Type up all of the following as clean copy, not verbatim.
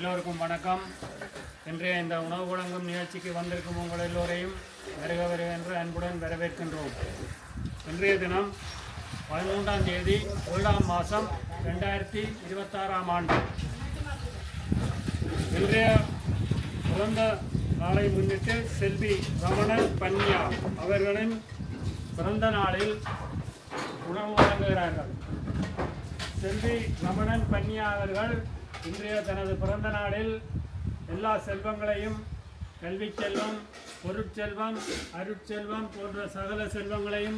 எல்லோருக்கும் வணக்கம். இன்றைய இந்த உணவு வழங்கும் நிகழ்ச்சிக்கு வந்திருக்கும் உங்கள் எல்லோரையும் வருக வருக என்று அன்புடன் வரவேற்கின்றோம். இன்றைய தினம் 13ஆம் தேதி 1ஆம் மாதம் 2026ஆம் ஆண்டு. இன்றைய பிறந்த நாளை முன்னிட்டு செல்வி ரமணன் பன்னியா அவர்களின் பிறந்த நாளில் உணவு வழங்குகிறார்கள். செல்வி ரமணன் பன்னியா அவர்கள் இன்றைய தனது பிறந்த நாளில் எல்லா செல்வங்களையும், கல்வி செல்வம், பொருட்செல்வம், அருட்செல்வம் போன்ற சகல செல்வங்களையும்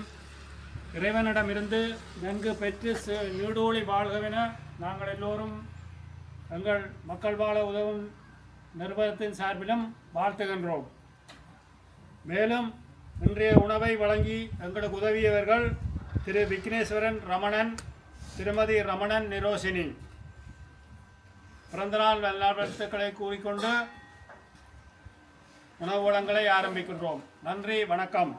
இறைவனிடமிருந்து நன்கு பெற்று நீடூழி வாழ்கவென நாங்கள் எல்லோரும் எங்கள் மக்கள் வாழ உதவும் நிறுவனத்தின் சார்பிலும் வாழ்த்துகின்றோம். மேலும் இன்றைய உணவை வழங்கி எங்களுக்கு உதவியவர்கள் திரு விக்னேஸ்வரன் ரமணன், திருமதி ரமணன் நிரோஷினி. பிறந்தநாள் நல்வாழ்த்துக்களை கூறிக்கொண்டு உணவு வழங்கலை ஆரம்பிக்கின்றோம். நன்றி, வணக்கம்.